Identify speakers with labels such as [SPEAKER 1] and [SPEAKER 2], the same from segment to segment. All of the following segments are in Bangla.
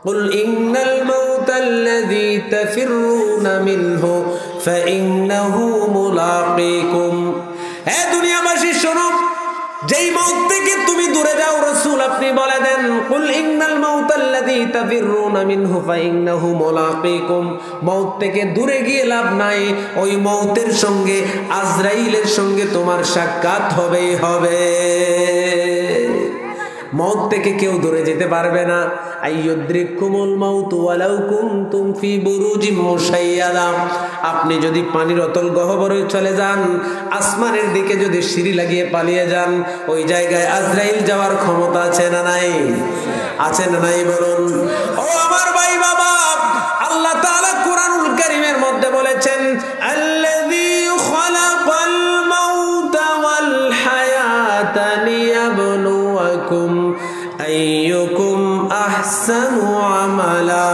[SPEAKER 1] কুল ইন্নাল মাউতাল্লাযী তাফিররুনা মিনহু ফাইন্নাহু মুলাকীকুম। হে দুনিয়াবাসী শোনো, যেই মউত থেকে তুমি দূরে যাও, রাসূল আপনি বলে দেন কুল ইন্নাল মাউতাল্লাযী তাফিররুনা মিনহু ফাইন্নাহু মুলাকীকুম। মউত থেকে দূরে গিয়ে লাভ নাই, ওই মউতের সঙ্গে আজরাইলের সঙ্গে তোমার সাক্ষাৎ হবেই হবে। মউত থেকে কেউ দূরে যেতে পারবে না। আইয়ুদ্রিকুমুল মাউতু ওয়ালাউ কুনতুম ফি বুরুজিম মুশাইয়াদা। আপনি যদি পানির অতল গহ্বরে চলে যান, আসমানের দিকে যদি সিঁড়ি লাগিয়ে পালিয়ে যান, ওই জায়গায় আজরাইল যাওয়ার ক্ষমতা আছে না নাই? আছে না নাই বলুন? ও আমার ভাই বাবা, আল্লাহ তাআলা কুরআনুল কারীমের মধ্যে বলেছেন আল্লাযী খালাকাল মাউতা ওয়াল হায়াতা লিয়াবলুয়াকুম আইয়ুকুম আহসানু আমালা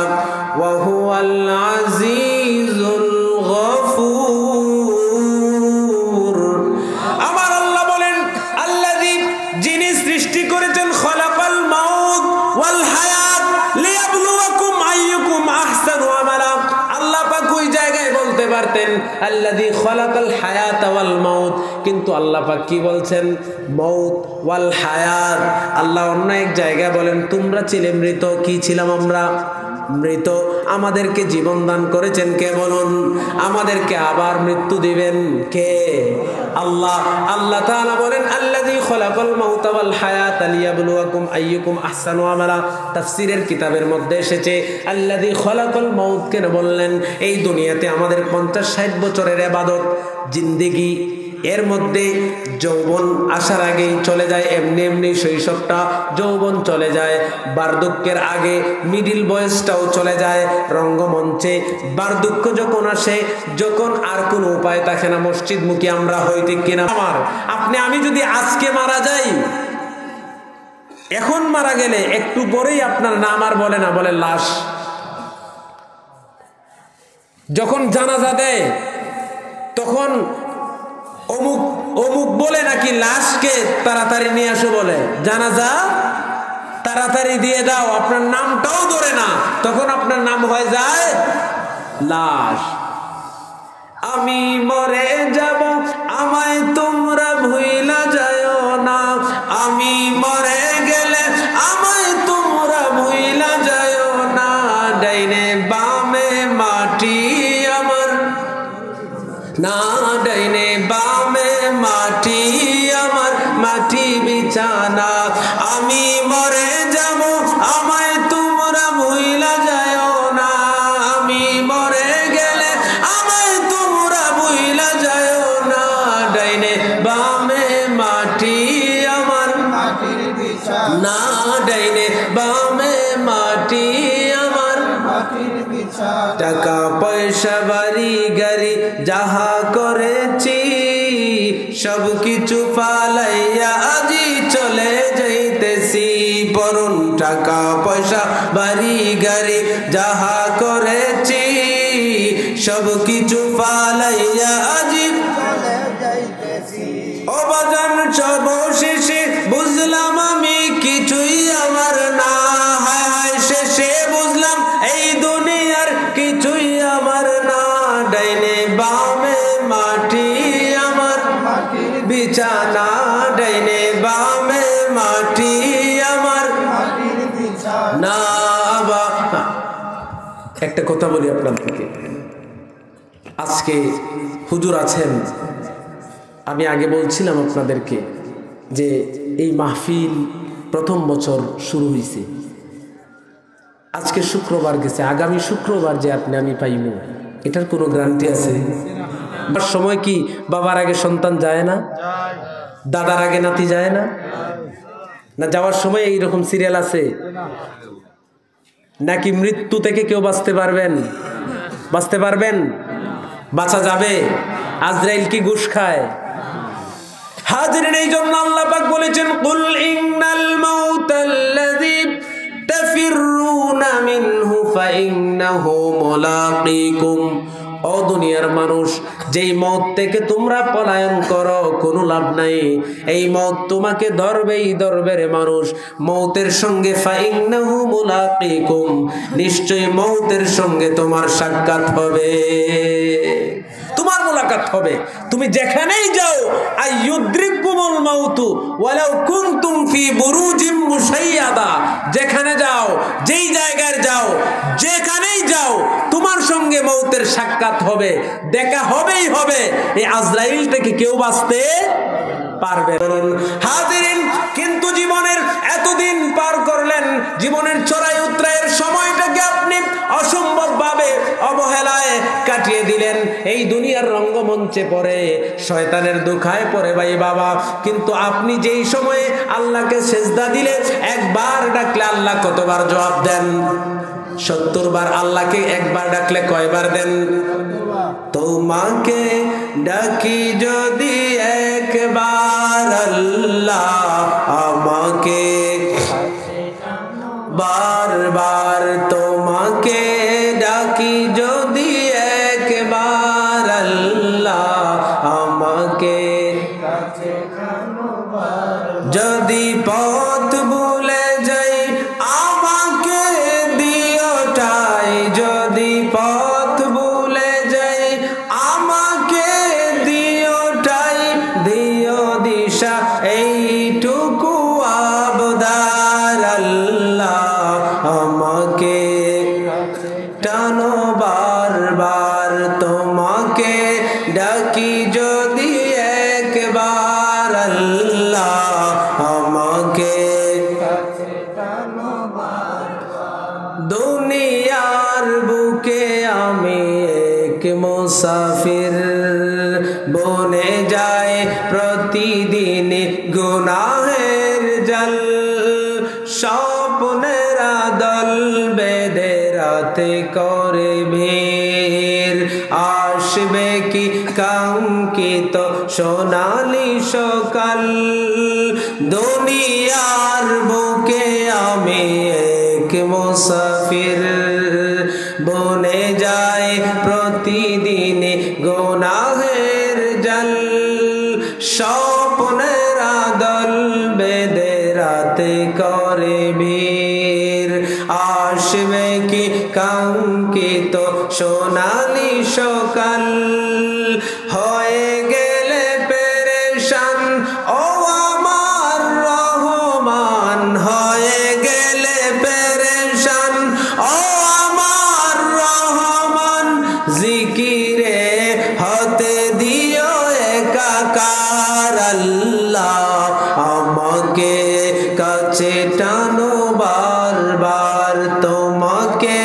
[SPEAKER 1] ওয়া হুয়াল আজিজুল গফুর। আমার আল্লাহ বলেন আল্লাযী, যিনি সৃষ্টি করেছেন খালাকাল মাউত ওয়াল হায়াত লিয়াবলুয়াকুম আইয়ুকুম আহসানু আমালা। আল্লাহ পাক ওই জায়গায় বলতে পারতেন আল্লাযী খালাকাল হায়াতা ওয়াল মাউত, কিন্তু আল্লাহ পাক কি বলছেন? মাউত ওয়াল হায়াত। আল্লাহ অন্য এক জায়গায় বলেন তোমরা ছিলে মৃত। কি ছিলাম আমরা? মৃত। আমাদেরকে জীবন দান করেছেন কে বলুন? আমাদেরকে আবার মৃত্যু দিবেন কে? আল্লাহ। আল্লাহ তাআলা বলেন আল্লাযী খালাকাল মাউতা ওয়াল হায়াতা লিয়াবলুয়াকুম আইয়ুকুম আহসানু আমালা। তাফসীরের কিতাবের মধ্যে এসেছে আল্লাযী খালাকাল মাউত কেন বললেন? এই দুনিয়াতে আমাদের 50-60 বছরের ইবাদত জিন্দেগি, এর মধ্যে যৌবন আসার আগেই চলে যায়, এমনি এমনি শৈশবটা, যৌবন চলে যায়, বার্ধক্যের আগে মিডিল বয়সটাও চলে যায়, রঙ্গমঞ্চে বার্ধক্য যখন আসে, যখন আর কোনো উপায় থাকে না, মসজিদমুখী আমরা হই, ঠিক কিনা? আমি যদি আজকে মারা যাই, এখন মারা গেলে একটু পরেই আপনার নাম আর বলে না, বলে লাশ। যখন জানাজা দেয় তখন অমুক অমুক বলে নাকি লাশকে তাড়াতাড়ি নিয়ে আসো, বলে জানাজা তাড়াতাড়ি দিয়ে দাও, আপনার নামটাও ধরে না, তখন আপনার নাম হয়ে যায় লাশ। আমি মরে যাব আমায় তোমরা ভুইলা যাও না, আমি মরে গেলে আমায় তোমরা ভুইলা যাও না, ডাইনে বামে মাটি আমার, না ডাইনে বামে মাটি আমার, মাটি বিছানা। আমি মরে যাব আমায় তোমরা ভুইলা যাও না, আমি মরে গেলে আমায় তোমরা ভুইলা যাও না, ডাইনে বামে মাটি আমার, মাটির বিছানা, ডাইনে বামে মাটি আমার, মাটির বিছানা। টাকা পয়সা বাড়ি গাড়ি যাহা করেছি সব কিছু ফালাইয়া আজি চলে যাইতেছি। পরন টাকা পয়সা বাড়ি গাড়ি যাহা করেছি সব কিছু ফালাইয়া আজি চলে যাইতেছি। অবাজান সর্বশেষে বুঝলাম আমি কিছুই আমার না, হায় হায় শেষে বুঝলাম এই দুনিয়ার কিছুই আমার না, ডাইনে বামে মাটি আমার, মাটির বিছানা, ডাইনে বামে মাটি আমার, মাটির বিছানা। একটা কথা বলি আপনাদেরকে, আজকে হুজুর আছেন, আমি আগে বলছিলাম আপনাদেরকে যে এই মাহফিল প্রথম বছর শুরু হয়েছে, আজকে শুক্রবার গেছে, আগামী শুক্রবার যে আমি পাইব, এটার কোনো গ্যারান্টি আছে? সময় কি বাবার আগে সন্তান যায় না? দাদার আগে নাতি যায় না? না যাওয়ার সময় এইরকম সিরিয়াল আছে? নাকি মৃত্যু থেকে কেউ বাঁচতে পারবেন? বাঁচতে পারবেন? বাঁচা যাবে? আজরাইল কি ঘুষ খায়? হাজিরিন, এই জন্য আল্লাহ পাক বলেছেন কুল ইন্নাল মাউতাল্লাযী তাফিররুনা মিনহু ফাইন্নাহু মুলাকীকুম ও দুনিয়ার মানুষ, যেই মওত থেকে তোমরা পলায়ন করো কোনো লাভ নাই, এই মওত তোমাকে ধরবেই ধরবে রে মানুষ। মওতের সঙ্গে ফাইন্নাহু মুলাকিকুম, নিশ্চয়ই মওতের সঙ্গে তোমার সাক্ষাৎ হবে, তোমার মুলাকাত হবে। তুমি যেখানেই যাও, আইয়ুদ্রিকুমুল মাউতু ওয়ালাউ কুনতুম ফি বুরুজিম মুশাইয়াদা, যেখানে যাও, যেই জায়গায় যাও, যেখানেই যাও, তোমার সঙ্গে মওতের সাক্ষাৎ হবে, দেখা হবেই হবে। এই আজরাইল থেকে কেউ বাঁচতে পারবে না। হাজিরিন, কিন্তু জীবনের এতদিন পার করলেন, জীবনের চড়াই উতরাইয়ের সময়টাকে আপনি অসম্ভব ভাবে অবহেলায় কাটিয়ে দিলেন। এই দুনিয়ার রঙ্গমঞ্চে পড়ে শয়তানের দুখায় পড়ে ভাই বাবা। কিন্তু আপনি যেই সময়ে আল্লাহকে সেজদা দিলে, একবার ডাকলে আল্লাহ কতবার জবাব দেন? 70 বার। আল্লাহকে একবার ডাকলে কয়বার দেন? তোমাকে ডাকি যদি একবার আল্লাহ, আমাকে বারবার, তোমাকে ডাকি যদি একবার আল্লাহ, আমাকে যদি পথ ভুলে যাই আমাকে দিওটাই, যদি পথ ভুলে যাই আমাকে দিওটাই, দিও দিশা এইটুকু আবদার আল্লাহ, আমাকে টানো বারবার, তোমাকে ডাকি যদি একবার আল্লাহ, আমাকে দুনিয়ার বুকে আমি এক মুসাফির, বনে যায় প্রতিদিন গুনাহের জল, স্বপ্নের দল বেঁধে রাতে করে ভিড়, আসবে কি কাঙ্ক্ষিত সোনালি সকাল, দুনিয়ার বুকে আমি এক মুসাফির, বনে যায় প্রতিদিন গুনাহের জল, স্বপ্নের দল বেঁধে রাতে করে ভিড়, আসবে কি কাঙ্ক্ষিত সোনালি সকাল, হয়ে গেলে পেরেশান ও আমার রহমান, হয়ে গেলে পেরেশান ও আমার রহমান, জিকিরে হতে দিও একাকার আল্লাহ, আমাকে কাছে টানো বারবার, তোমাকে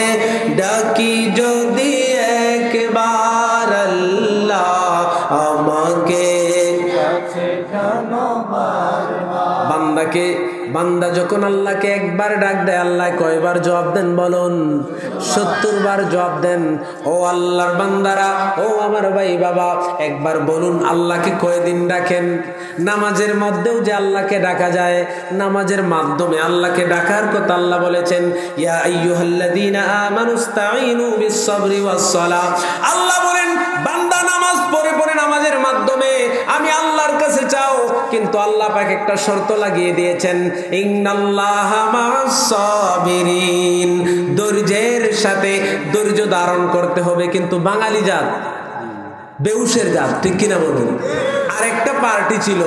[SPEAKER 1] ডাকি যদি একবার আল্লাহ, আমাকে কাছে টানো বারবার। বান্দাকে, বান্দা যখন আল্লাহকে একবার ডাক দেয়, আল্লাহ কয়বার জবাব দেন বলুন? 70 বার জবাব দেন। ও আল্লাহর বান্দারা, ও আমার ভাই বাবা, একবার বলুন আল্লাহকে কয়দিন ডাকেন? নামাজের মধ্যেও যে আল্লাহকে ডাকা যায়, নামাজের মাধ্যমে আল্লাহকে ডাকার কথা আল্লাহ বলেছেন, ইয়া আইয়ুহাল্লাযীনা আমানুস্তাঈনু বিস-সাবরি ওয়াস-সালাহ। আল্লাহ বলেন বান্দা নামাজ পড়ে পড়ে নামাজের মাধ্যমে আমি আল্লাহর কাছে চাও, কিন্তু আল্লাহ পাক একটা শর্ত লাগিয়ে দিয়েছেন, ইন্নাল্লাহা মা'আস-সাবিরিন, ধৈর্যের সাথে ধৈর্য ধারণ করতে হবে। কিন্তু বাঙালি জাত, বেউসের জাত, ঠিক কিনা বলুন? আরেকটা পার্টি ছিল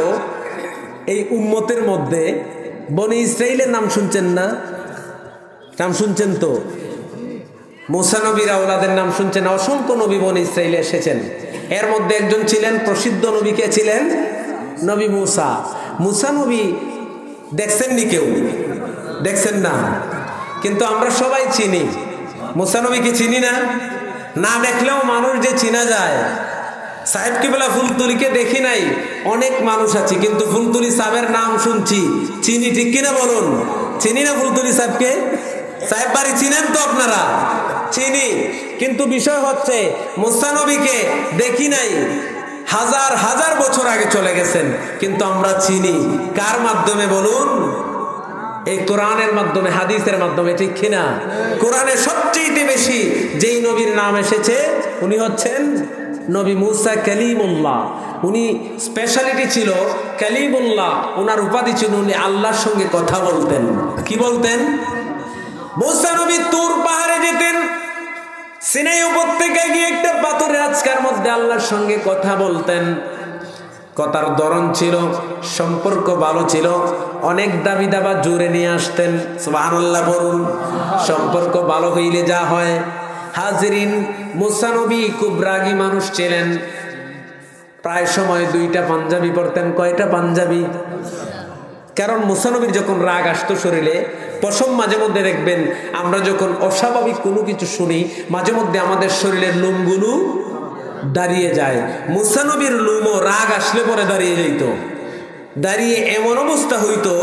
[SPEAKER 1] এই উম্মতের মধ্যে, বনি ইসরাইলের নাম শুনছেন না? নাম শুনছেন তো? মুসা নবীর আওলাদের নাম শুনছেন? অসংখ্য নবী বনি ইসরাইলে এসেছেন। এর মধ্যে একজন ছিলেন প্রসিদ্ধ নবী, কে ছিলেন? নবী মুসা। মুসা নবী দেখছেননি? কেউ দেখছেন না, কিন্তু আমরা সবাই চিনি। মুসা নবীকে চিনি না? না দেখলেও মানুষ যে চিনা যায়। সাহেব কিবলা ফুলতুলিকে দেখি নাই, অনেক মানুষ আছে, কিন্তু ফুলতুলি সাহেবের নাম শুনছি, চিনি, ঠিক কিনা বলুন? চিনি না ফুলতুলি সাহেবকে? সাহেব বাড়ি চিনেন তো আপনারা? চিনি, কিন্তু বিষয় হচ্ছে মুসা নবীকে দেখি নাই, হাজার হাজার বছর আগে চলে গেছেন, কিন্তু আমরা চিনি। কার মাধ্যমে বলুন? এই কোরআনের মাধ্যমে, হাদিসের মাধ্যমে, ঠিক কিনা? কোরআনে সবচেয়ে বেশি যেই নবীর নাম এসেছে উনি হচ্ছেন নবী মুসা কালিমুল্লাহ। উনি স্পেশালিটি ছিল কালিমুল্লাহ, ওনার উপাধি ছিল উনি আল্লাহর সঙ্গে কথা বলতেন। কি বলতেন? মুসা নবী তুর পাহাড়ে যেতেন, সিনাই উপত্যকায় গিয়ে একটা পাথরের আঁচকার মধ্যে আল্লাহর সঙ্গে কথা বলতেন। কথার ধরন ছিল, সম্পর্ক ভালো ছিল, অনেক দাবি দাবা জোরে নিয়ে আসতেন। সুবহানাল্লাহ বলুন। সম্পর্ক ভালো হইলে যা হয়। হাজিরিন, মুসা নবী খুব রাগী মানুষ ছিলেন। প্রায় সময় 2টা পাঞ্জাবি পরতেন। কয়টা পাঞ্জাবি? কারণ মুসা নবীর যখন রাগ আসতো শরীরে, পশম মাঝে মধ্যে দেখবেন আমরা যখন অস্বাভাবিক কোনো কিছু শুনি, মাঝে মধ্যে আমাদের শরীরের লোমগুলো দাঁড়িয়ে যায়। মুসা নবীর লোমও রাগ আসলে পরে দাঁড়িয়ে যাইত। দাঁড়িয়ে এমন অবস্থা হইতো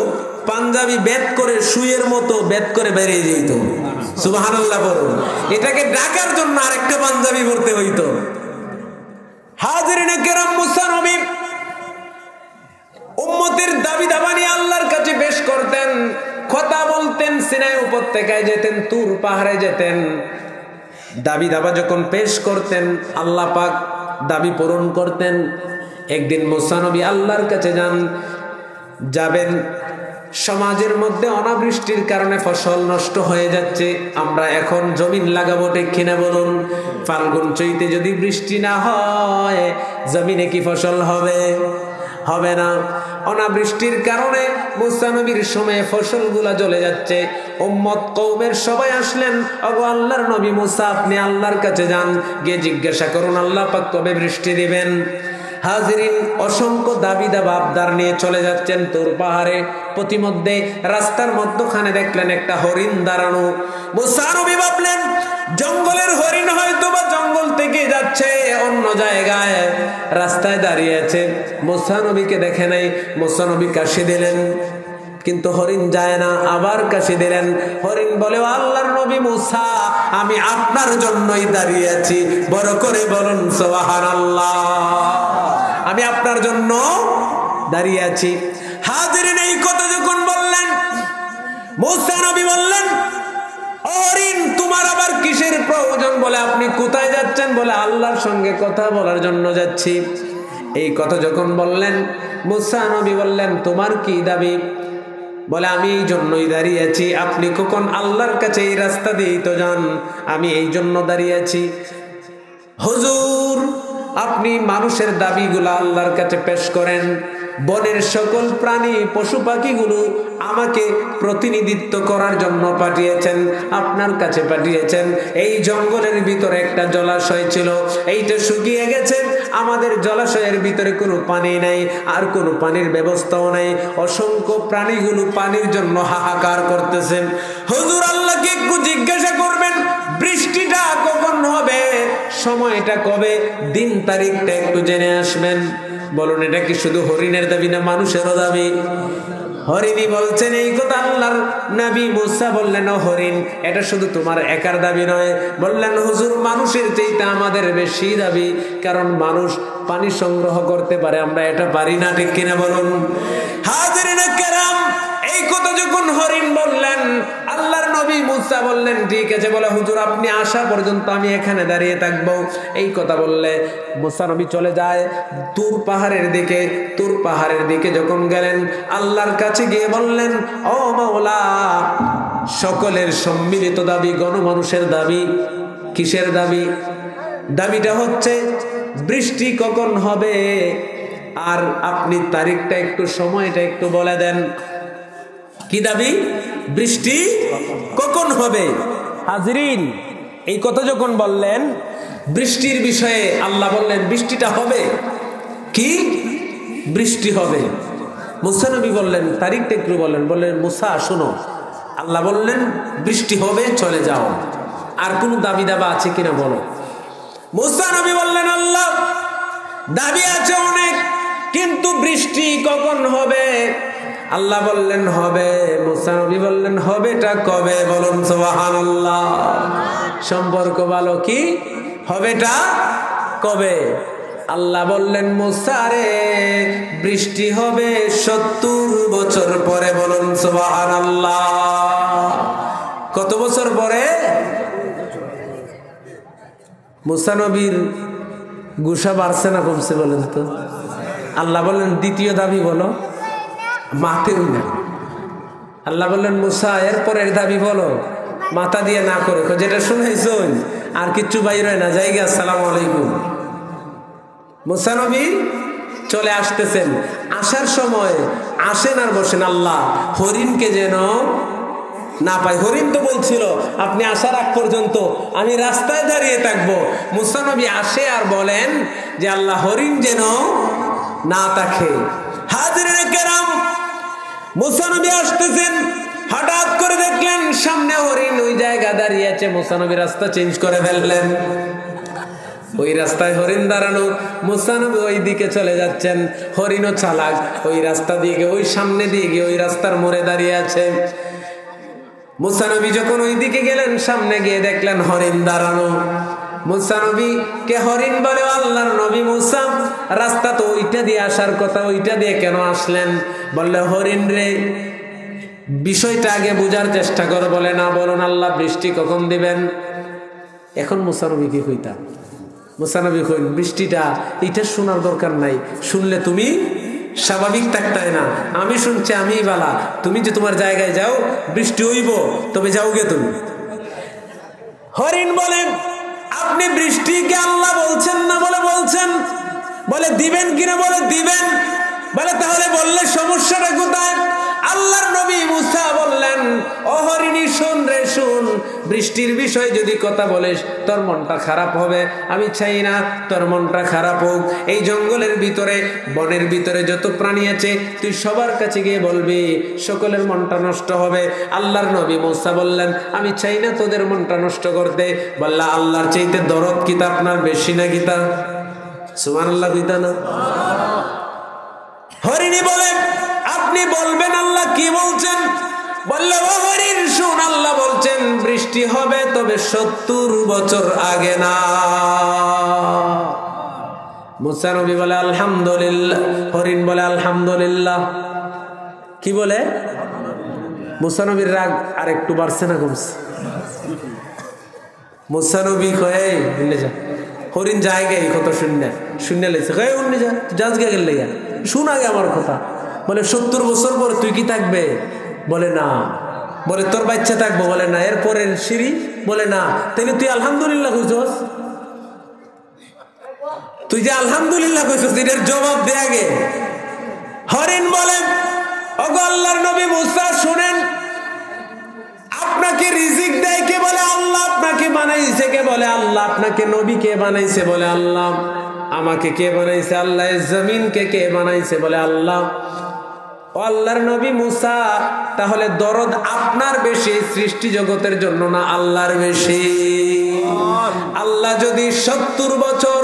[SPEAKER 1] পাঞ্জাবি বেদ করে সুইয়ের মতো বেদ করে বেরিয়ে যেত। সুবহানাল্লাহ বলুন। এটাকে ঢাকার জন্য আরেকটা পাঞ্জাবি পরতে হইতো। হাজিরিনে কেরাম, মুসা নবী উম্মতের দাবি দাবা নিয়ে আল্লাহর কাছে পেশ করতেন, কথা বলতেন। সিনাই উপত্যকায় যেতেন, তুর পাহাড়ে যেতেন। দাবি দাবা যখন পেশ করতেন, আল্লাহ পাক দাবি পূরণ করতেন। একদিন মুসা নবী আল্লাহর কাছে যাবেন, সমাজের মধ্যে অনাবৃষ্টির কারণে ফসল নষ্ট হয়ে যাচ্ছে, আমরা এখন জমিন লাগাবো, ঠিক কিনা বলুন? ফাল্গুন চৈতে যদি বৃষ্টি না হয় জমিনে কি ফসল হবে? হবে না। অনাবৃষ্টির কারণে মুসা নবীর সময়ে ফসলগুলা জ্বলে যাচ্ছে। উম্মত কওমের সবাই আসলেন, ওগো আল্লাহর নবী মুসা, আপনি আল্লাহর কাছে যান, গিয়ে জিজ্ঞাসা করুন আল্লাহ পাক কবে বৃষ্টি দিবেন। হাজিরিন, অসংখ্য দাবি দাবা আবদার নিয়ে চলে যাচ্ছেন তুর পাহাড়ে। প্রতিমধ্যে রাস্তার মধ্যখানে দেখলেন একটা হরিণ দাঁড়ানো। মুসা নবী ভাবলেন জঙ্গলের হরিণ হয়তো বা জঙ্গল থেকে যাচ্ছে অন্য জায়গায়, রাস্তায় দাঁড়িয়ে আছে। মুসা নবীকে দেখে নাই, মুসা নবী কাশি দিলেন, কিন্তু হরিণ যায় না। আবার কাশি দিলেন, হরিণ বলে আল্লাহর নবী মুসা, আমি আপনার জন্যই দাঁড়িয়ে আছি, বড় করে বলুন সুবহানাল্লাহ। আমি আপনার জন্য দাঁড়িয়ে আছি। হাজিরিন, এই কথা যখন বললেন, মুসা নবী বললেন হরিণ তোমার আবার কিসের প্রয়োজন? বলে আপনি কোথায় যাচ্ছেন? বলে আল্লাহর সঙ্গে কথা বলার জন্য যাচ্ছি। এই কথা যখন বললেন, মুসা নবী বললেন তোমার কি দাবি? বলে আমি এই জন্যই দাঁড়িয়ে আছি, আপনি কখন আল্লাহর কাছে এই রাস্তা দিয়েই তো যান, আমি এই জন্য দাঁড়িয়ে আছি। হুজুর, আপনি মানুষের দাবিগুলো আল্লাহর কাছে পেশ করেন, বনের সকল প্রাণী পশু পাখিগুলো আমাকে প্রতিনিধিত্ব করার জন্য পাঠিয়েছেন, আপনার কাছে পাঠিয়েছেন। এই জঙ্গলের ভিতরে একটা জলাশয় ছিল, এইটা শুকিয়ে গেছে, আমাদের জলাশয়ের ভিতরে কোনো পানি নাই, আর কোনো পানির ব্যবস্থাও নাই। অসংখ্য প্রাণীগুলো পানির জন্য হাহাকার করতেছেন। হুজুর, আল্লাহকে একটু জিজ্ঞাসা করবেন বৃষ্টিটা কখন হবে, সময়টা কবে, দিন তারিখটা একটু জেনে আসবেন। বলুন, এটা কি শুধু হরিণের দাবি না মানুষেরও দাবি? হরিণই বলছেন এই কথা। আল্লাহর নবী মুসা বললেন ও হরিণ, এটা শুধু তোমার একার দাবি নয়। বললেন হুজুর, মানুষের চাইতে আমাদের বেশি দাবি, কারণ মানুষ পানি সংগ্রহ করতে পারে, আমরা এটা পারি না, ঠিক কিনা বলুন? হাজিরিনে কেরাম, এই কথা যখন হরিণ বললেন, আল্লাহর নবী মুসা বললেন ঠিক আছে। বলে হুজুর, আপনি আসা পর্যন্ত আমি এখানে দাঁড়িয়ে থাকবো। এই কথা বললে মুসা নবী চলে যায় তুর পাহাড়ের দিকে। তুর পাহাড়ের দিকে যখন গেলেন, আল্লাহর কাছে গিয়ে বললেন ও মাওলা, সকলের সম্মিলিত দাবি, গণমানুষের দাবি। কিসের দাবি? দাবিটা হচ্ছে বৃষ্টি কখন হবে, আর আপনি তারিখটা একটু, সময়টা একটু বলে দেন। কি দাবি? বৃষ্টি কখন হবে। হাজিরিন, এই কথা যখন বললেন বৃষ্টির বিষয়ে, আল্লাহ বললেন বৃষ্টিটা হবে। কি বৃষ্টি হবে? মুসা নবী বললেন তারিখটা একটু বলেন। বললেন মুসা শোনো, আল্লাহ বললেন বৃষ্টি হবে, চলে যাও। আর কোন দাবি দাবা আছে কিনা বলো। মুসা নবী বললেন আল্লাহ, দাবি আছে অনেক, কিন্তু বৃষ্টি কখন হবে? আল্লাহ বললেন হবে। মুসা নবী বললেন হবেটা কবে? বলুন সুবহানাল্লাহ। সম্পর্ক ভালো, কি হবেটা কবে? আল্লাহ বললেন মুসা রে, বৃষ্টি হবে 70 বছর পরে। বলুন সুবহানাল্লাহ। কত বছর পরে? মুসা নবীর গুসা বাড়ছে না কমছে বলেন তো? আল্লাহ বললেন দ্বিতীয় দাবি বলো, মাতেও না। আল্লাহ বললেন মুসা এরপরের দাবি বলো, মাথা দিয়ে না করে, যেটা শুনেছ আর কিচ্ছু বাইরে না, জায়গা আসসালামু আলাইকুম। মুসা নবী চলে আসতেছেন, আসার সময় আসেন আর বসেন আল্লাহ হরিণকে যেন না পাই। হরিণ তো বলছিল আপনি আসার আগ পর্যন্ত আমি রাস্তায় দাঁড়িয়ে থাকবো। মুসা নবী আসে আর বলেন যে আল্লাহ হরিণ যেন না থাকে। হাজিরিনে কেরাম, মুসা নবী আসতেছেন, হঠাৎ করে দেখলেন সামনে হরিণ ওই জায়গা দাঁড়িয়ে আছে। মুসা নবী রাস্তা চেঞ্জ করে ফেললেন, ওই রাস্তায় হরিণ দাঁড়ানো, মুসা নবী ওই দিকে চলে যাচ্ছেন। হরিণও চালাক, ওই রাস্তা দিয়ে গিয়ে ওই সামনে দিয়ে গিয়ে ওই রাস্তার মোড়ে দাঁড়িয়ে আছে। মুসা নবী যখন ওই দিকে গেলেন, সামনে গিয়ে দেখলেন হরিণ দাঁড়ানো। মুসা নবী কে হরিণ বলে, আল্লাহর নবী মুসা রাস্তা তো ওইটা দিয়ে আসার কথা, ওইটা দিয়ে কেন আসলেন? বললে হরিণ রে বিষয়টা আগে বুঝার চেষ্টা করো। বলে না, বলুন আল্লাহ বৃষ্টি কখন দিবেন? এখন মুসা নবী কি কইতাম? মুসা নবী কইন বৃষ্টিটা এটা শোনার দরকার নাই, শুনলে তুমি স্বাভাবিক থাকতে না। আমি শুনছি আমি বালা, তুমি যে তোমার জায়গায় যাও বৃষ্টি হইব, তবে যাও গে তুমি। হরিণ বলে আপনি বৃষ্টিকে আল্লাহ বলছেন না? বলে বলছেন। বলে দিবেন কিনা? বলে দিবেন। বলে তাহলে বললে সমস্যাটা কোথায়? আল্লাহর নবী মুসা বললেন ও হরিণী শোন রে শোন, বৃষ্টির বিষয়ে যদি কথা বলিস তোর মনটা খারাপ হবে। আমি চাই না তোর মনটা খারাপ হোক। এই জঙ্গলের ভিতরে বনের ভিতরে যত প্রাণী আছে তুই সবার কাছে গিয়ে বলবি, সকলের মনটা নষ্ট হবে। আল্লাহর নবী মুসা বললেন আমি চাই না তোদের মনটা নষ্ট করতে। বললা আল্লাহর চাইতে দরদ কিতা আপনার বেশি না কিতা? সুবহানাল্লাহ কইতা না? হরিণী বলে আপনি বলবেন আল্লাহ কি বলছেন? বললে ও হরিণ শুন, আল্লাহ বলছেন বৃষ্টি হবে, তবে 70 বছর আগে না। মুসা নবী বলে আলহামদুলিল্লাহ। হরিণ বলে আলহামদুলিল্লাহ। কি বলে? মুসা নবীর রাগ আর একটু বাড়ছে না কমছে? মুসা নবী কয়ে উন্নে যা, হরিণ জায়গায় কথা শূন্য লেগেছে, কয়ে উন্নে যা, যাস গে গেলে শুন আগে আমার কথা। বলে 70 বছর পর তুই কি থাকবে? বলে না। বলে তোর বাচ্চা থাকবো? বলে না। এরপরের সিঁড়ি? বলে না। তাহলে তুই আলহামদুলিল্লাহ কইছস? তুই যে আলহামদুলিল্লাহ কইছস এটার জবাব দে আগে। হরিণ বলে ওগো আল্লাহর নবী মুসা শুনেন, আপনাকে রিজিক দেয় কে? বলে আল্লাহ। আপনাকে বানাইছে কে? বলে আল্লাহ। আপনাকে নবী কে বানাইছে? বলে আল্লাহ। আমাকে কে বানাইছে? আল্লাহ। জমিনকে কে বানাইছে? বলে আল্লাহ। ও আল্লাহর নবী মুসা, তাহলে দরদ আপনার বেশি সৃষ্টি জগতের জন্য না আল্লাহর বেশি? আল্লাহ যদি 70 বছর,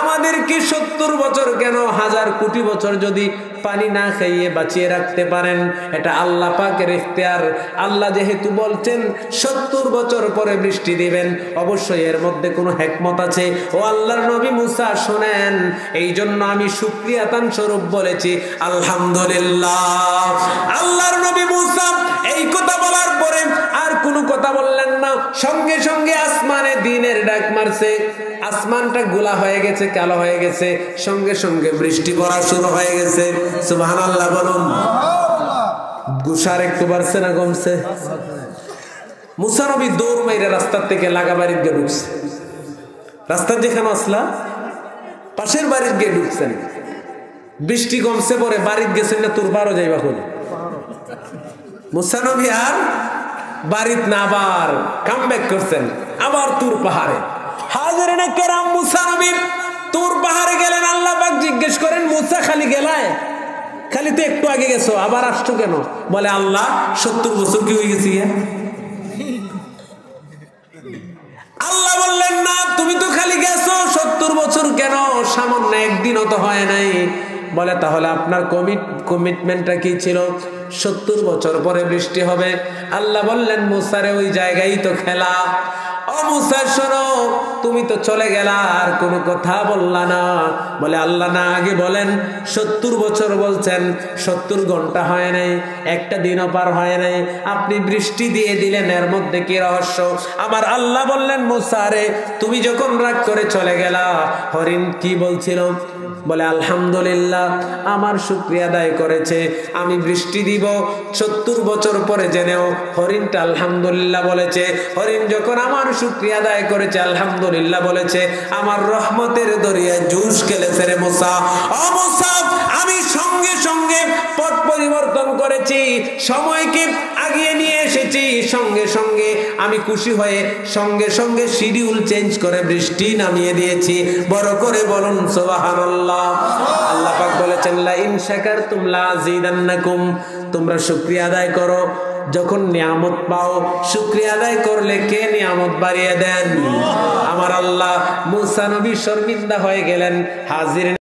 [SPEAKER 1] আমাদেরকে 70 বছর কেন 1000 কোটি বছর যদি পানি না খাইয়ে বাঁচিয়ে রাখতে পারেন, এটা আল্লাহ পাকের ইখতিয়ার। আল্লাহ যেহেতু বলছেন 70 বছর পরে বৃষ্টি দিবেন, অবশ্যই এর মধ্যে কোনো হিকমত আছে। ও আল্লাহর নবী মুসা শোনেন, এই জন্য আমি শুকরিয়াতান স্বরূপ বলেছি আলহামদুলিল্লাহ। আল্লাহর নবী মুসা এই কথা বলার পরে আর কোনো কথা বললেন না। সঙ্গে সঙ্গে আসমানে দিনের ডাক মারছে, আসমানটা গোলা হয়ে গেছে, কালো হয়ে গেছে, সঙ্গে সঙ্গে বৃষ্টি পড়া শুরু হয়ে গেছে। সুবহানাল্লাহ বলুন। গুসার একটু বাড়ছে না কমছে? মুসা নবী দৌড় মাইরে রাস্তার থেকে লাগা বাড়ির গিয়ে ঢুকছে। রাস্তার যেখানে আসলা পাশের বাড়ির গিয়ে ঢুকছেন। বৃষ্টি কমছে পরে বাড়ির গেছেন না, তোর বারো যাইবা হল। মুসা নবী আর বাড়িত না, আবার কাম ব্যাক করছেন, আবার তুর পাহাড়ে। হাজিরিনে কেরাম, মুসা নবী তুর পাহাড়ে গেলেন। আল্লাহ পাক জিজ্ঞেস করেন মুসা খালি গেলায়, খালি তো একটু আগে গেছো, আবার আসছো কেন? বলে আল্লাহ 70 বছর কি হয়ে গেছি? আল্লাহ বললেন না, তুমি তো খালি গেছো, 70 বছর কেন? সামান্য একদিনও তো হয় নাই। বলে তাহলে আপনার কমিটমেন্টটা কি ছিল? 70 বছর পরে বৃষ্টি হবে। আল্লাহ বললেন মুসারে ওই জায়গায় তো খেলা। ও ও মুসা শোনো, তুমি তো চলে গেলা, আর কোনো কথা বললা না। বলে আল্লাহ না, আগে বলেন 70 বছর বলছেন, 70 ঘন্টা হয় নাই, একটা দিনও পার হয় নাই, আপনি বৃষ্টি দিয়ে দিলেন, এর মধ্যে কি রহস্য? আমার আল্লাহ বললেন মুসা রে, তুমি যখন রাগ করে চলে গেলা, হরিণ কি বলছিল? বলে আলহামদুলিল্লাহ, আমার শুকরিয়া আদায় করেছে, আমি বৃষ্টি দিব। 70 বছর পরে জেনেও হরিণটা আলহামদুলিল্লাহ বলেছে। হরিণ যখন আমার শুকরিয়া আদায় করেছে, আলহামদুলিল্লাহ বলেছে, আমার রহমতের দরিয়ায় জুস খেলেছে রে মুসা। ও মুসা, আমি সঙ্গে সঙ্গে পথ পরিবর্তন করেছি, সময়কে আগিয়ে নিয়ে এসেছি, সঙ্গে সঙ্গে আমি খুশি হয়ে সঙ্গে সঙ্গে শিডিউল চেঞ্জ করে বৃষ্টি নামিয়ে দিয়েছি। বড় করে বলুন সুবহানাল্লাহ। আল্লাহ পাক বলেছেন, লা ইন শাকারতুম লা আযীদান্নাকুম, তোমরা শুকরিয়া আদায় করো। যখন নিয়ামত পাও, শুকরিয়া আদায় করলে কে নিয়ামত বাড়িয়ে দেন? আমার আল্লাহ। মুসা নবী শর্মিন্দা হয়ে গেলেন। হাজির